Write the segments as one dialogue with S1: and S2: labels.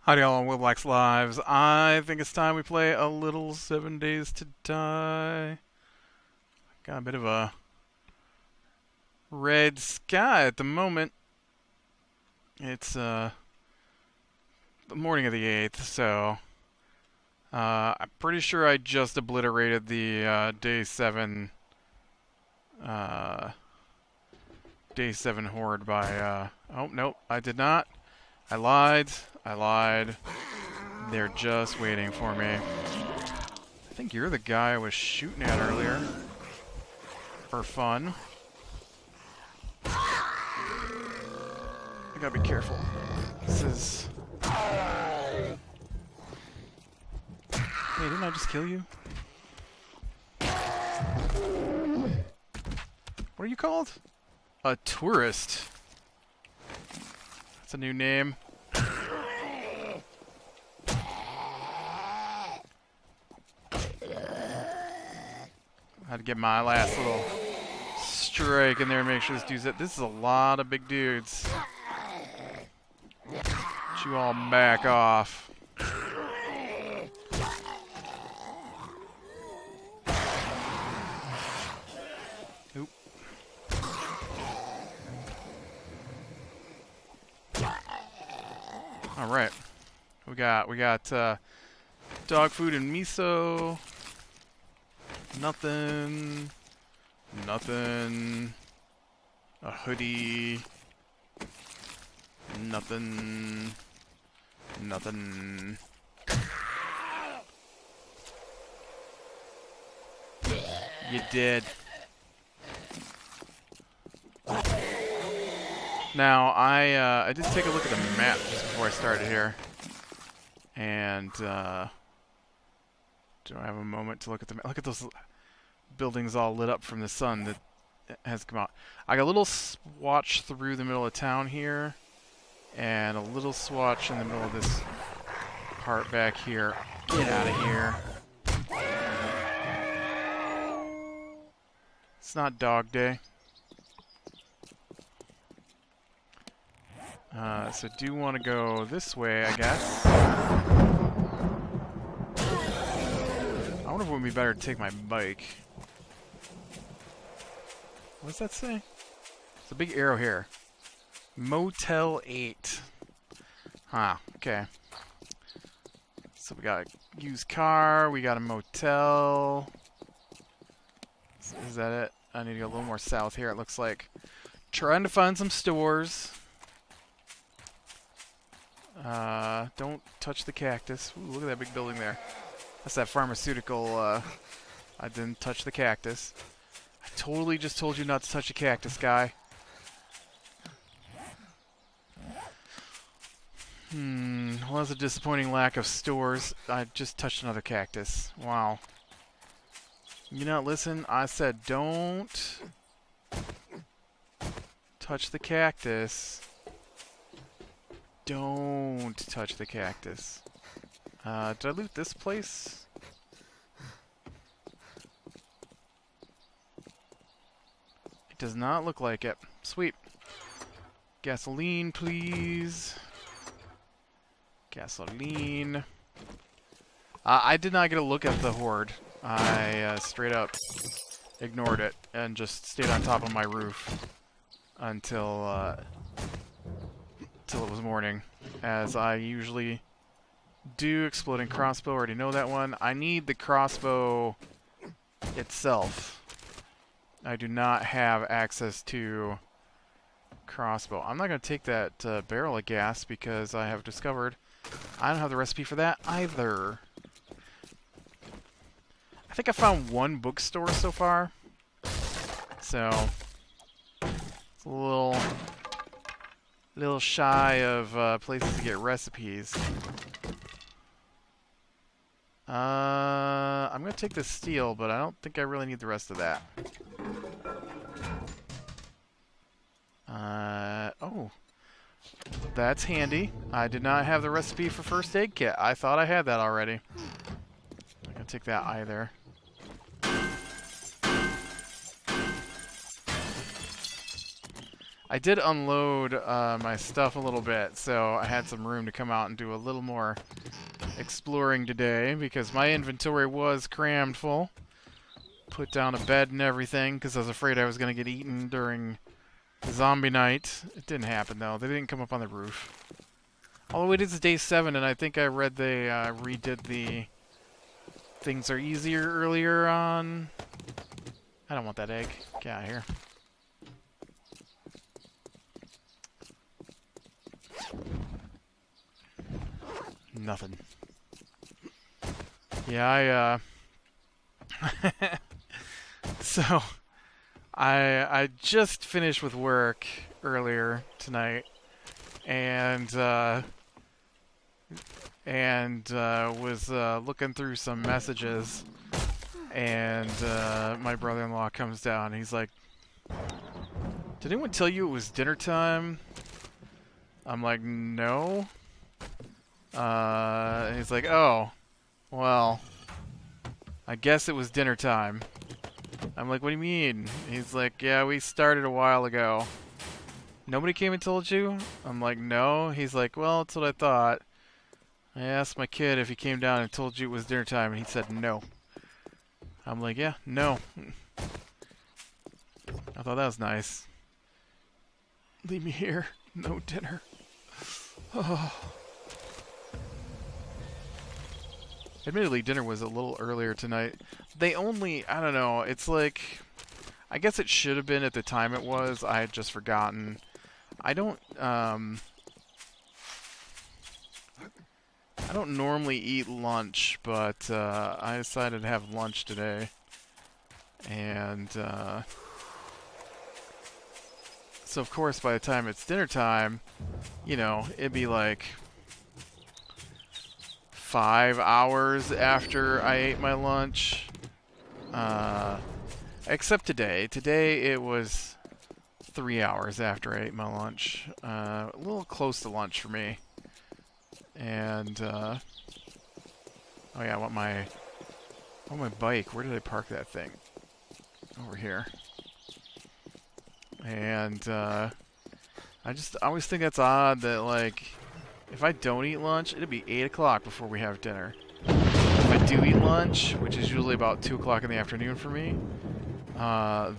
S1: Howdy all on Wilblack's Lives. I think it's time we play a little 7 Days to Die. Got a bit of a red sky at the moment. It's the morning of the 8th, so I'm pretty sure I just obliterated the uh, day 7 horde by oh nope, I did not. I lied. I lied. They're just waiting for me. I think you're the guy I was shooting at earlier. For fun. I gotta be careful. This is... Hey, didn't I just kill you? What are you called? A tourist. That's a new name. Had to get my last little strike in there and make sure this dude's it. This is a lot of big dudes. You all back off. Oop. All right. We got dog food and miso. Nothing. Nothing. A hoodie. Nothing. Nothing. You did. Now, I did take a look at the map just before I started here. And, do I have a moment to look at the map? Look at those buildings all lit up from the sun that has come out. I got a little swatch through the middle of town here. And a little swatch in the middle of this part back here. Get out of here. It's not dog day. So do want to go this way, I guess. I wonder if it would be better to take my bike. What does that say? There's a big arrow here. Motel 8. Huh, okay. So we got a used car, we got a motel. Is that it? I need to go a little more south here, it looks like. Trying to find some stores. Don't touch the cactus. Ooh, look at that big building there. That's that pharmaceutical, I didn't touch the cactus. I totally just told you not to touch the cactus, guy. Well, that's a disappointing lack of stores. I just touched another cactus. Wow. You not listen? I said don't touch the cactus. Don't touch the cactus. Did I loot this place? It does not look like it. Sweet. Gasoline, please. Gasoline. I did not get a look at the horde. I straight up ignored it and just stayed on top of my roof until it was morning, as I usually do. Exploding crossbow, already know that one. I need the crossbow itself. I do not have access to crossbow. I'm not going to take that barrel of gas because I have discovered I don't have the recipe for that either. I think I found one bookstore so far. So, it's a little shy of places to get recipes. I'm going to take the steel, but I don't think I really need the rest of that. Oh. That's handy. I did not have the recipe for first aid kit. I thought I had that already. I'm not going to take that either. I did unload my stuff a little bit, so I had some room to come out and do a little more exploring today, because my inventory was crammed full. Put down a bed and everything, because I was afraid I was going to get eaten during the zombie night. It didn't happen, though. They didn't come up on the roof. Although it is day 7, and I think I read they redid the things are easier earlier on. I don't want that egg. Get out of here. Nothing. Yeah, so I just finished with work earlier tonight, and was looking through some messages, and my brother-in-law comes down. He's like, "Did anyone tell you it was dinner time?" I'm like, "No." He's like, "Oh, well, I guess it was dinner time." I'm like, "What do you mean?" He's like, "Yeah, we started a while ago." "Nobody came and told you?" I'm like, "No." He's like, "Well, that's what I thought. I asked my kid if he came down and told you it was dinner time, and he said no." I'm like, "Yeah, no." I thought that was nice. Leave me here. No dinner. Oh. Admittedly, dinner was a little earlier tonight. They only, I don't know, it's like, I guess it should have been at the time it was. I had just forgotten. I don't normally eat lunch, but I decided to have lunch today. And so of course by the time it's dinner time, you know, it'd be like 5 hours after I ate my lunch. Except today. Today it was 3 hours after I ate my lunch. A little close to lunch for me. And oh yeah, I want my bike. Where did I park that thing? Over here. And I always think that's odd that, like, if I don't eat lunch, it'll be 8 o'clock before we have dinner. If I do eat lunch, which is usually about 2 o'clock in the afternoon for me,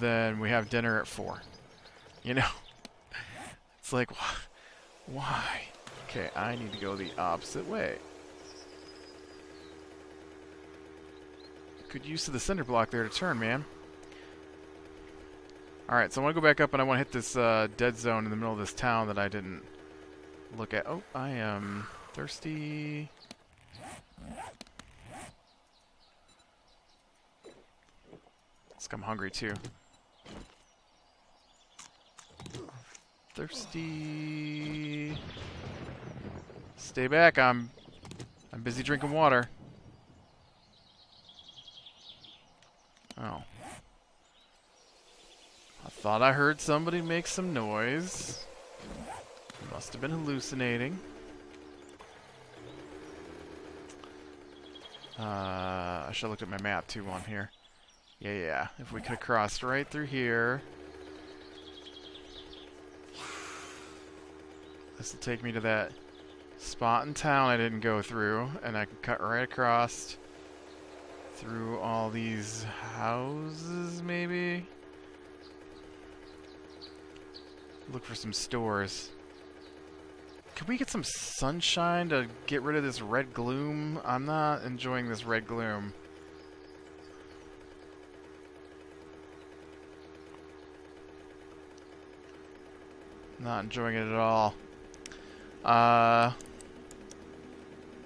S1: then we have dinner at 4. You know? It's like, why? Okay, I need to go the opposite way. Good use of the cinder block there to turn, man. Alright, so I want to go back up and I want to hit this dead zone in the middle of this town that I didn't look at. Oh, I am thirsty. I'm hungry too. Thirsty. Stay back. I'm busy drinking water. Oh. I thought I heard somebody make some noise. Must have been hallucinating. I should have looked at my map too on here. Yeah. If we could have crossed right through here. This will take me to that spot in town I didn't go through, and I can cut right across through all these houses, maybe? Look for some stores. Can we get some sunshine to get rid of this red gloom? I'm not enjoying this red gloom. Not enjoying it at all. Yeah,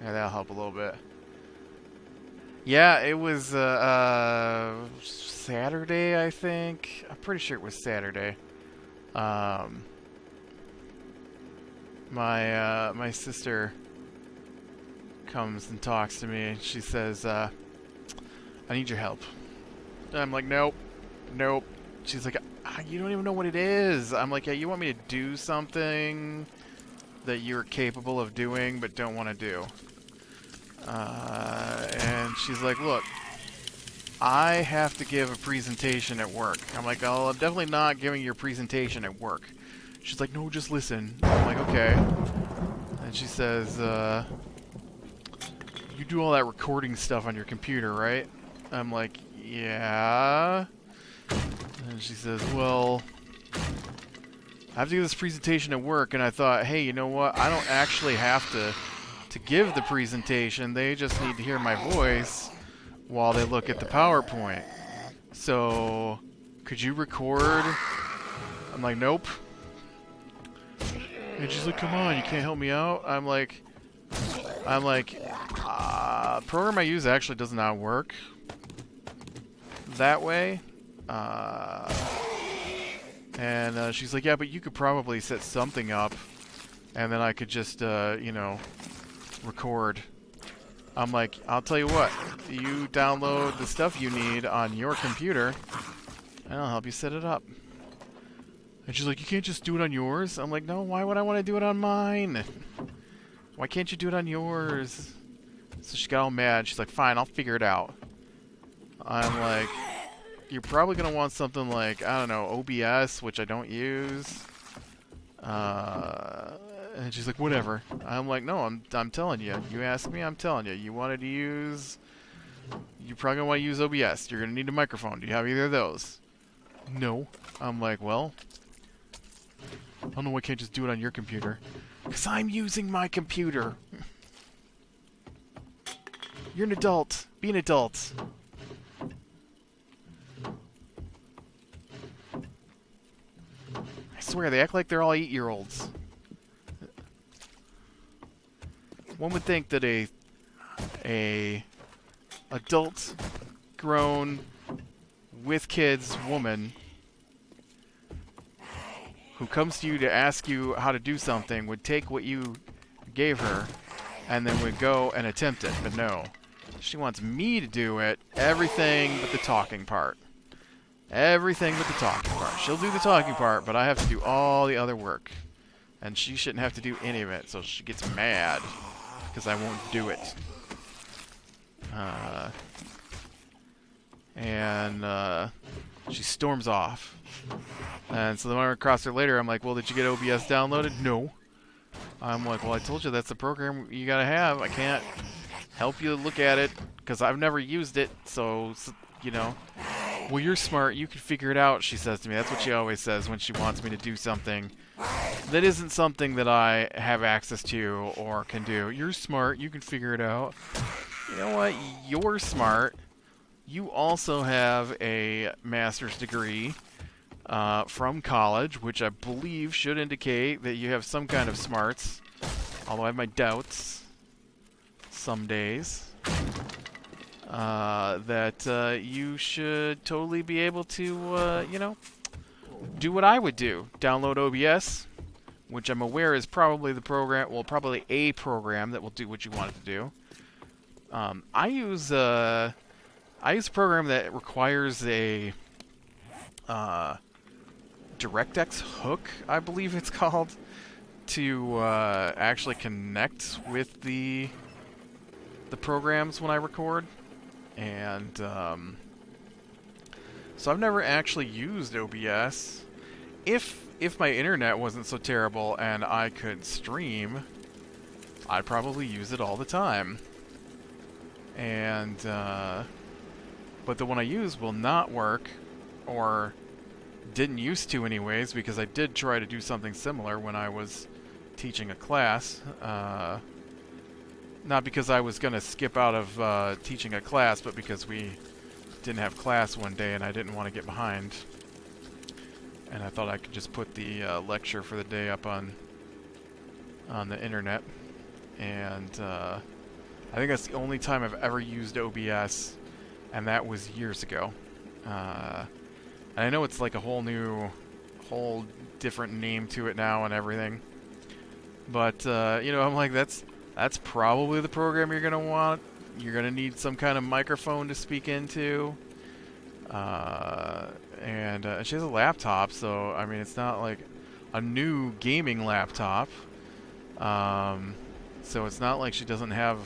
S1: that'll help a little bit. Yeah, it was Saturday, I think. I'm pretty sure it was Saturday. My sister comes and talks to me, and she says, "I need your help." And I'm like, "Nope." She's like, "You don't even know what it is." I'm like, "Yeah, you want me to do something that you're capable of doing but don't want to do." And she's like, "Look, I have to give a presentation at work." I'm like, "Oh, I'm definitely not giving your presentation at work." She's like, no, just listen. I'm like, okay. And she says, you do all that recording stuff on your computer, right? I'm like, yeah. And she says, well, I have to give this presentation at work, and I thought, hey, you know what? I don't actually have to give the presentation. They just need to hear my voice while they look at the PowerPoint. So, could you record? I'm like, nope. And she's like, come on, you can't help me out? I'm like, program I use actually does not work that way. And she's like, yeah, but you could probably set something up, and then I could just, you know, record. I'm like, I'll tell you what, you download the stuff you need on your computer, and I'll help you set it up. And she's like, you can't just do it on yours? I'm like, no, why would I want to do it on mine? Why can't you do it on yours? So she got all mad. She's like, fine, I'll figure it out. I'm like, you're probably going to want something like, I don't know, OBS, which I don't use. And she's like, whatever. I'm like, no, I'm telling you. You asked me, I'm telling you. You wanted to use... You're probably going to want to use OBS. You're going to need a microphone. Do you have either of those? No. I'm like, well... I don't know why I can't just do it on your computer. Because I'm using my computer. You're an adult. Be an adult. I swear, they act like they're all 8-year-olds. One would think that a adult, grown, with kids woman who comes to you to ask you how to do something would take what you gave her and then would go and attempt it. But no. She wants me to do it, everything but the talking part. Everything but the talking part. She'll do the talking part, but I have to do all the other work. And she shouldn't have to do any of it, so she gets mad because I won't do it. She storms off. And so then when I cross her later, I'm like, well, did you get OBS downloaded? No. I'm like, well, I told you that's the program you gotta have. I can't help you look at it because I've never used it, so, you know. Well, you're smart. You can figure it out, she says to me. That's what she always says when she wants me to do something that isn't something that I have access to or can do. You're smart. You can figure it out. You know what? You're smart. You also have a master's degree from college, which I believe should indicate that you have some kind of smarts, although I have my doubts some days. That you should totally be able to, you know, do what I would do. Download OBS, which I'm aware is probably the program, well, probably a program that will do what you want it to do. I use a program that requires a DirectX hook, I believe it's called, to actually connect with the programs when I record. And so I've never actually used OBS. If my internet wasn't so terrible and I could stream, I'd probably use it all the time. And but the one I use will not work, or didn't used to anyways, because I did try to do something similar when I was teaching a class. Not because I was going to skip out of teaching a class, but because we didn't have class one day and I didn't want to get behind. And I thought I could just put the lecture for the day up on the internet. And I think that's the only time I've ever used OBS, and that was years ago. And I know it's like a whole different name to it now and everything. But, you know, I'm like, that's probably the program you're going to want. You're going to need some kind of microphone to speak into. And she has a laptop, so, I mean, it's not like a new gaming laptop. So it's not like she doesn't have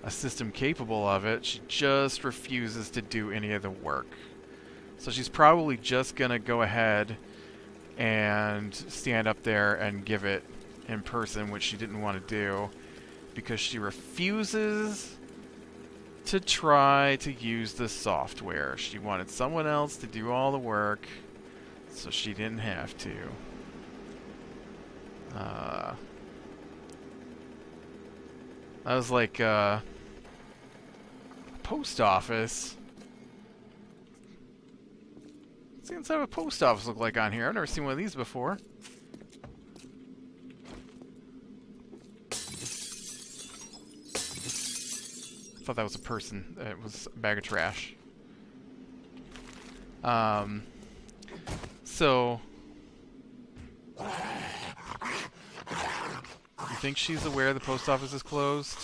S1: a system capable of it. She just refuses to do any of the work. So she's probably just going to go ahead and stand up there and give it in person, which she didn't want to do because she refuses to try to use the software. She wanted someone else to do all the work so she didn't have to. That was like post office. What's the inside of a post office look like on here? I've never seen one of these before. I thought that was a person. It was a bag of trash. So you think she's aware the post office is closed?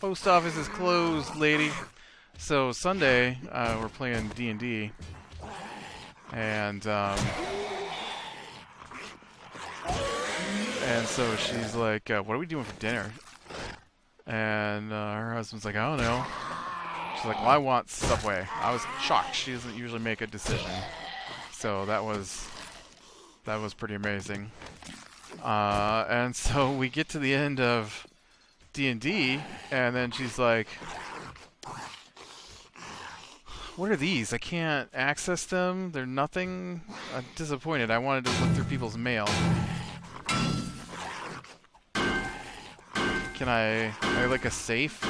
S1: Post office is closed, lady. So Sunday, we're playing D&D, and so she's like, "What are we doing for dinner?" And her husband's like, "I don't know." She's like, "Well, I want Subway." I was shocked. She doesn't usually make a decision, so that was pretty amazing. And so we get to the end of D&D, and then she's like, "What are these? I can't access them. They're nothing." I'm disappointed. I wanted to look through people's mail. Can I like a safe?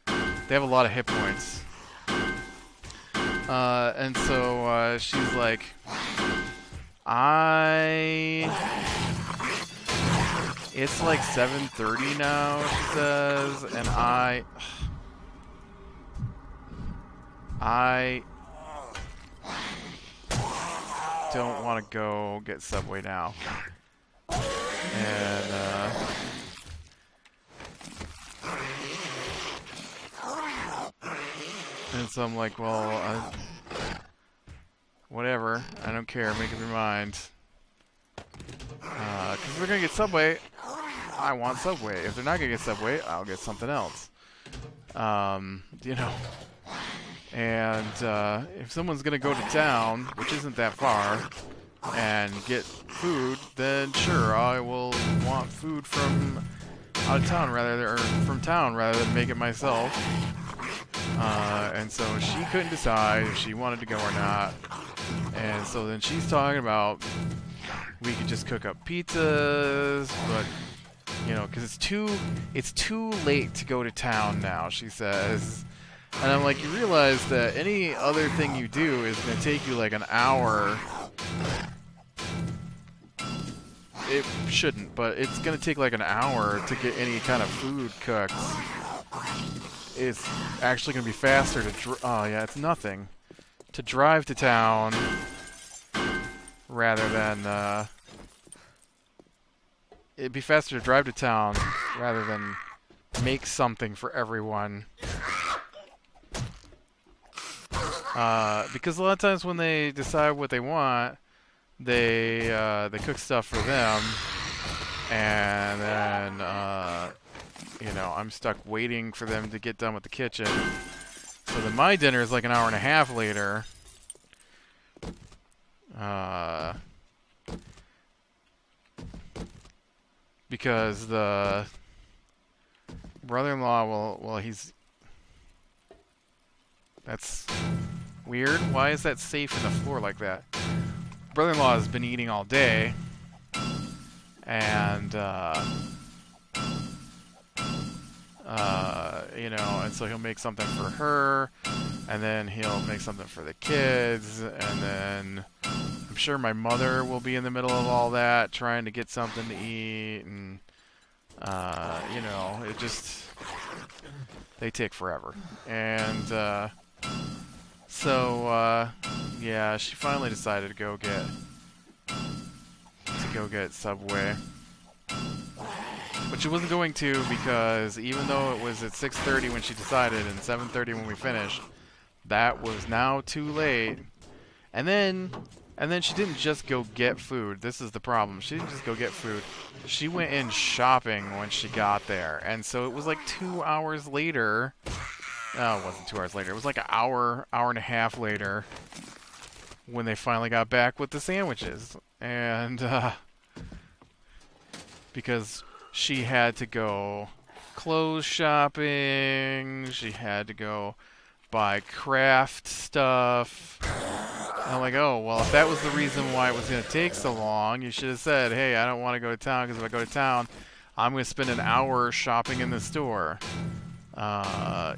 S1: They have a lot of hit points. And so she's like, it's like 7:30 now, she says, and I don't want to go get Subway now. And so I'm like, well, whatever. I don't care. Make up your mind. Because if they're going to get Subway, I want Subway. If they're not going to get Subway, I'll get something else. You know. And if someone's going to go to town, which isn't that far, and get food, then sure, I will want food from out of town from town rather than make it myself. And so she couldn't decide if she wanted to go or not. And so then she's talking about we could just cook up pizzas, but you know, because it's too late to go to town now, she says. And I'm like, you realize that any other thing you do is going to take you like an hour. It shouldn't, but it's going to take like an hour to get any kind of food cooked. It's actually going to be faster to oh yeah, it's nothing. To drive to town rather than it'd be faster to drive to town rather than make something for everyone. Because a lot of times when they decide what they want, they cook stuff for them, and then you know, I'm stuck waiting for them to get done with the kitchen. So then my dinner is like an hour and a half later. Because the brother-in-law that's weird. Why is that safe in the floor like that? Brother-in-law has been eating all day, and you know, and so he'll make something for her, and then he'll make something for the kids, and then I'm sure my mother will be in the middle of all that, trying to get something to eat, and you know, they take forever, and so yeah, she finally decided to go get Subway. But she wasn't going to, because even though it was at 6:30 when she decided and 7:30 when we finished, that was now too late. And then she didn't just go get food. This is the problem. She didn't just go get food. She went in shopping when she got there. And so it was like 2 hours later. Oh, it wasn't 2 hours later. It was like an hour and a half later when they finally got back with the sandwiches. And because she had to go clothes shopping, she had to go buy craft stuff. And I'm like, oh, well, if that was the reason why it was going to take so long, you should have said, hey, I don't want to go to town, because if I go to town, I'm going to spend an hour shopping in the store.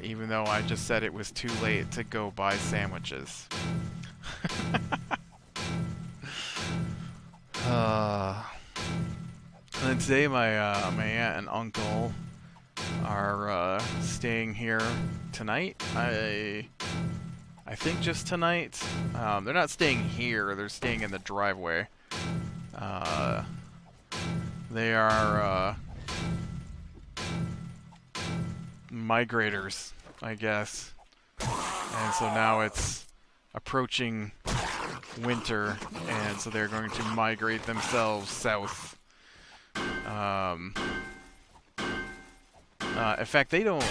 S1: Even though I just said it was too late to go buy sandwiches. And then today my aunt and uncle are staying here tonight. I think just tonight. They're not staying here, they're staying in the driveway. They are migrators, I guess. And so now it's approaching winter, and so they're going to migrate themselves south. In fact, they don't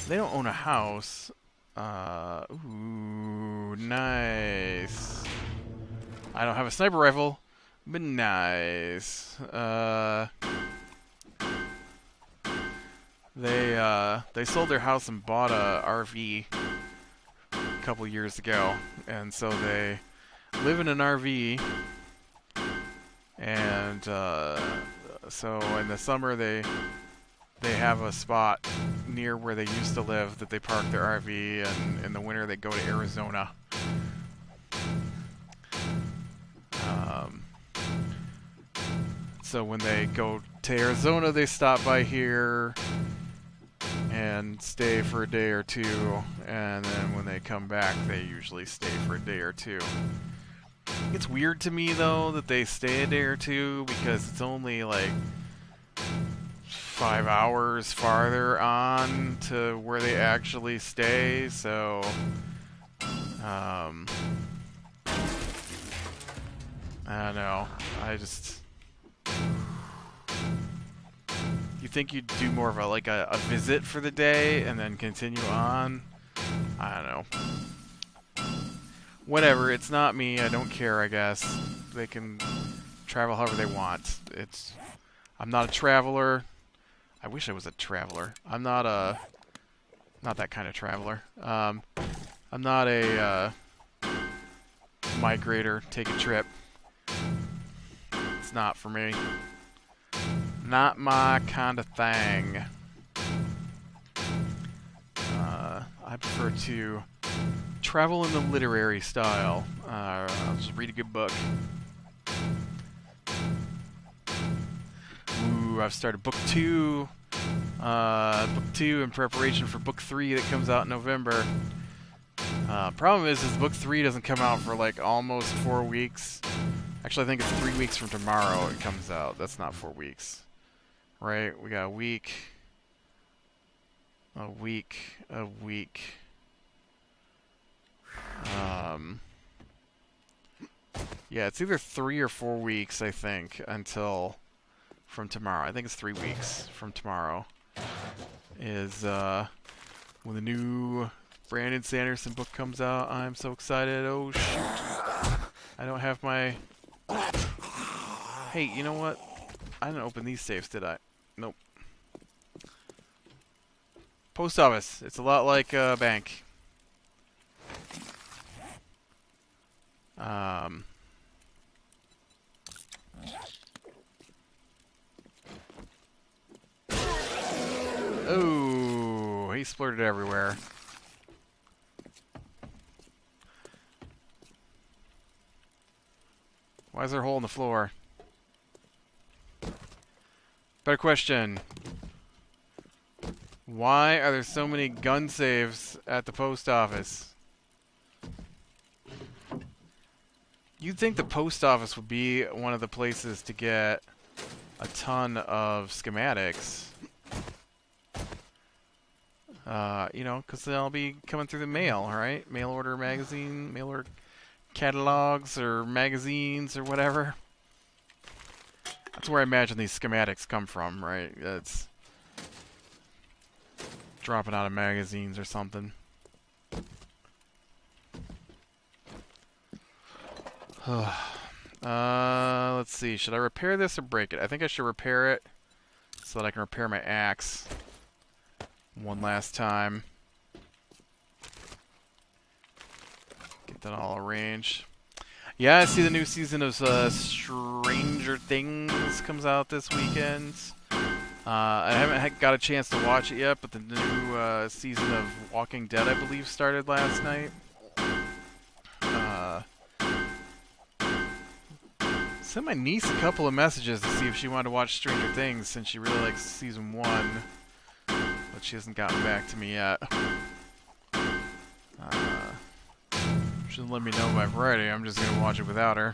S1: own a house. Ooh, nice. I don't have a sniper rifle, but nice. They sold their house and bought a RV a couple years ago, and so they live in an RV. And so in the summer they have a spot near where they used to live that they park their RV, and in the winter they go to Arizona. So when they go to Arizona, they stop by here and stay for a day or two, and then when they come back, they usually stay for a day or two. It's weird to me, though, that they stay a day or two, because it's only like 5 hours farther on to where they actually stay, so I don't know. You think you'd do more of a visit for the day and then continue on? I don't know. Whatever, it's not me. I don't care, I guess. They can travel however they want. I'm not a traveler. I wish I was a traveler. I'm not that kind of traveler. I'm not a migrator, take a trip. It's not for me. Not my kind of thing. I prefer to travel in the literary style. I'll just read a good book. Ooh, I've started book 2. Book 2 in preparation for book 3 that comes out in November. Problem is book 3 doesn't come out for like almost 4 weeks. Actually, I think it's 3 weeks from tomorrow it comes out. That's not 4 weeks. Right? We got a week. A week. Yeah, it's either 3 or 4 weeks, I think, until from tomorrow. I think it's 3 weeks from tomorrow is when the new Brandon Sanderson book comes out. I'm so excited. Oh, shoot. I don't have my... Hey, you know what? I didn't open these safes, did I? Nope. Post office. It's a lot like a bank. Oh, he splurted everywhere. Why is there a hole in the floor? Better question. Why are there so many gun safes at the post office? You'd think the post office would be one of the places to get a ton of schematics. You know, because they'll be coming through the mail, right? Mail order magazine, mail order catalogs or magazines or whatever. That's where I imagine these schematics come from, right? It's dropping out of magazines or something. Let's see. Should I repair this or break it? I think I should repair it so that I can repair my axe one last time. Get that all arranged. Yeah, I see the new season of Stranger Things comes out this weekend. I haven't got a chance to watch it yet, but the new season of Walking Dead, I believe, started last night. Sent my niece a couple of messages to see if she wanted to watch Stranger Things since she really likes season 1, but she hasn't gotten back to me yet. She doesn't let me know by Friday. I'm just gonna watch it without her.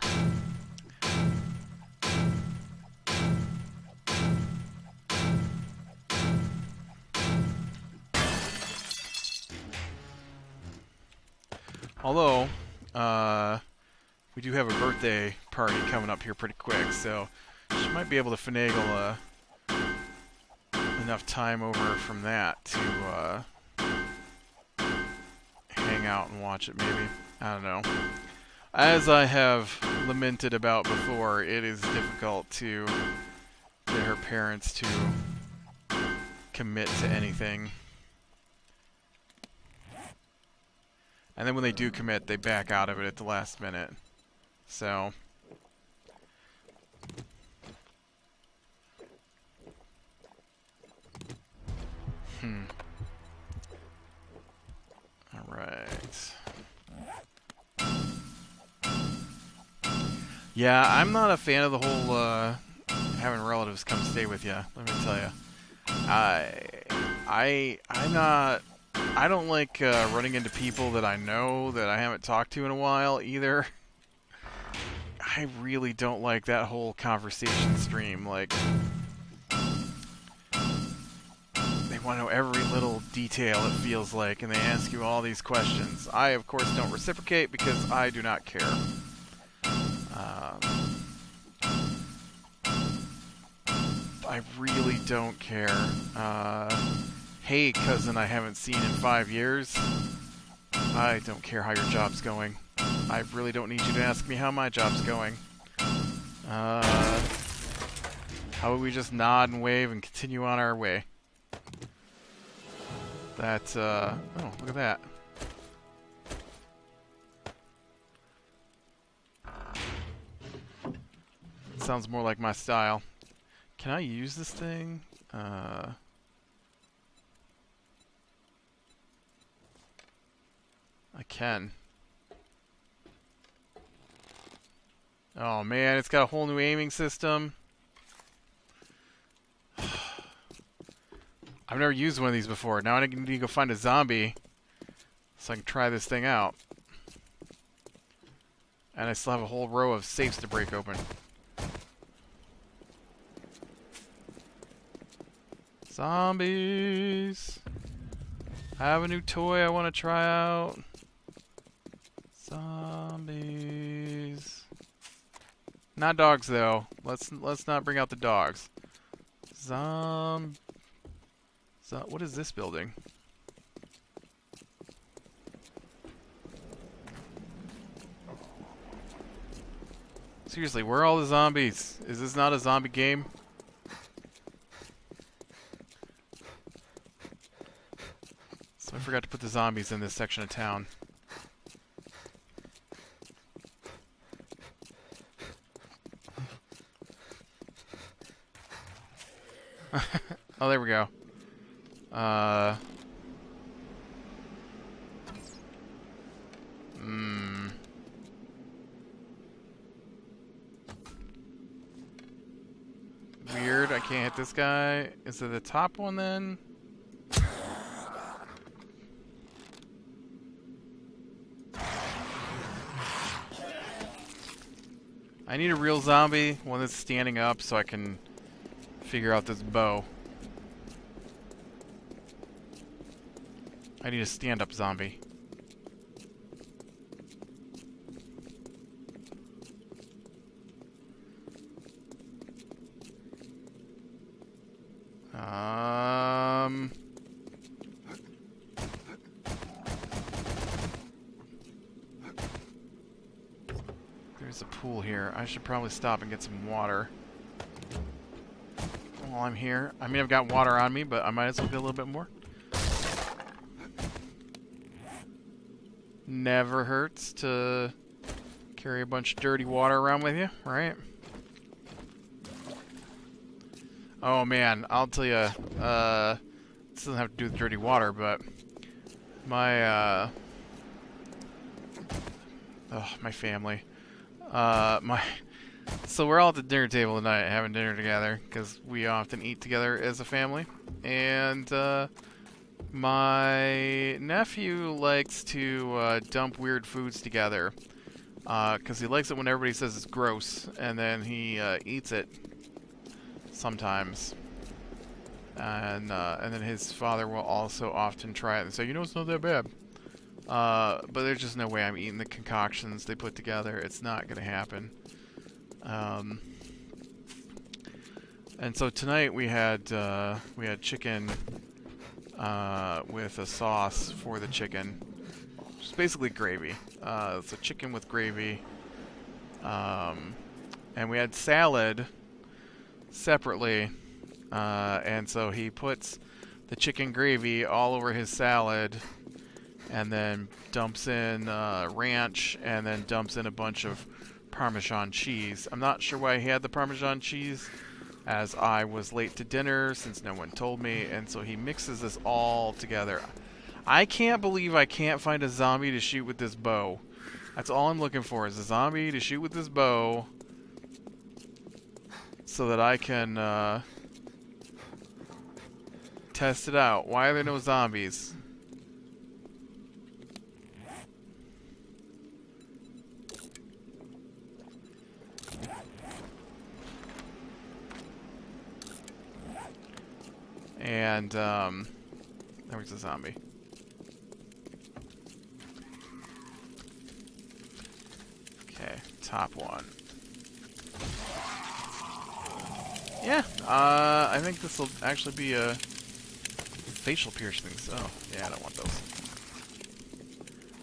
S1: Although, we do have a birthday party coming up here pretty quick, so she might be able to finagle enough time over from that to hang out and watch it, maybe. I don't know. As I have lamented about before, it is difficult to get her parents to commit to anything. And then when they do commit, they back out of it at the last minute. So... Alright. Yeah, I'm not a fan of the whole, having relatives come stay with you, let me tell you. I don't like, running into people that I know that I haven't talked to in a while, either. I really don't like that whole conversation stream, like... They want to know every little detail, it feels like, and they ask you all these questions. I, of course, don't reciprocate because I do not care. I really don't care. Hey, cousin I haven't seen in 5 years. I don't care how your job's going. I really don't need you to ask me how my job's going. How about we just nod and wave and continue on our way? That's, oh, look at that. Sounds more like my style. Can I use this thing? I can. Oh man, it's got a whole new aiming system. I've never used one of these before. Now I need to go find a zombie so I can try this thing out. And I still have a whole row of safes to break open. Zombies! I have a new toy I want to try out. Zombies. Not dogs though. Let's not bring out the dogs. What is this building? Seriously, where are all the zombies? Is this not a zombie game? So I forgot to put the zombies in this section of town. Oh, there we go. Weird, I can't hit this guy. Is it the top one then? I need a real zombie, one that's standing up so I can figure out this bow. I need a stand-up zombie. There's a pool here. I should probably stop and get some water while I'm here. I mean, I've got water on me, but I might as well get a little bit more. Never hurts to carry a bunch of dirty water around with you, right? Oh man, I'll tell you, this doesn't have to do with dirty water, but my, my family, so we're all at the dinner table tonight having dinner together, because we often eat together as a family, and, my nephew likes to, dump weird foods together, because he likes it when everybody says it's gross, and then he, eats it sometimes. And then his father will also often try it and say, you know, it's not that bad. But there's just no way I'm eating the concoctions they put together. It's not going to happen. And so tonight we had chicken with a sauce for the chicken. It's basically gravy. It's a chicken with gravy. And we had salad separately. And so he puts the chicken gravy all over his salad and then dumps in ranch and then dumps in a bunch of Parmesan cheese. I'm not sure why he had the Parmesan cheese, as I was late to dinner since no one told me, and so he mixes this all together. I can't believe I can't find a zombie to shoot with this bow. That's all I'm looking for, is a zombie to shoot with this bow so that I can test it out. Why are there no zombies? And there's a zombie. Okay, top one. Yeah, I think this will actually be a facial piercings. Oh, yeah, I don't want those.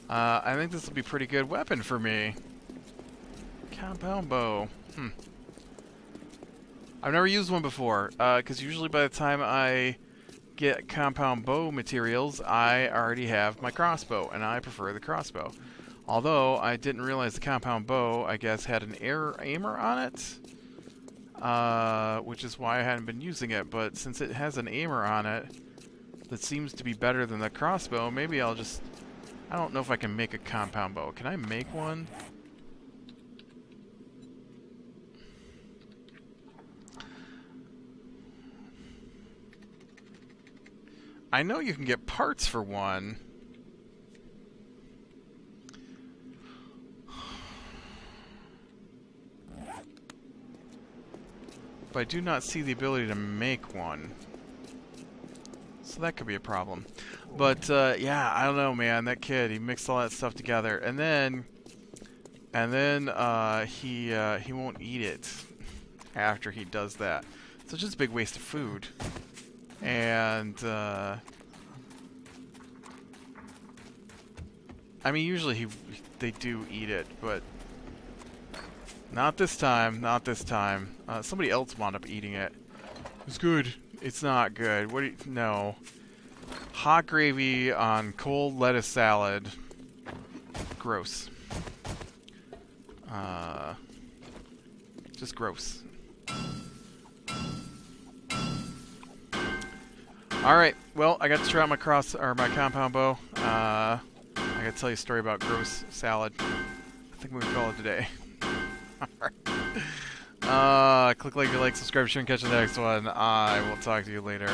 S1: I think this will be a pretty good weapon for me. Compound bow. I've never used one before, because usually by the time I get compound bow materials, I already have my crossbow, and I prefer the crossbow. Although, I didn't realize the compound bow, I guess, had an aimer on it, which is why I hadn't been using it, but since it has an aimer on it, that seems to be better than the crossbow, maybe I'll just... I don't know if I can make a compound bow. Can I make one? I know you can get parts for one. But I do not see the ability to make one. So that could be a problem. But, yeah, I don't know, man. That kid, he mixed all that stuff together. And then he won't eat it after he does that. So it's just a big waste of food. And, I mean, usually they do eat it, but not this time, not this time. Somebody else wound up eating it. It's good. It's not good. What do you... No. Hot gravy on cold lettuce salad. Gross. Just gross. Alright, well, I got to try out my my compound bow. I gotta tell you a story about gross salad. I think we can call it today. Alright. Click like, subscribe, share, and catch the next one. I will talk to you later.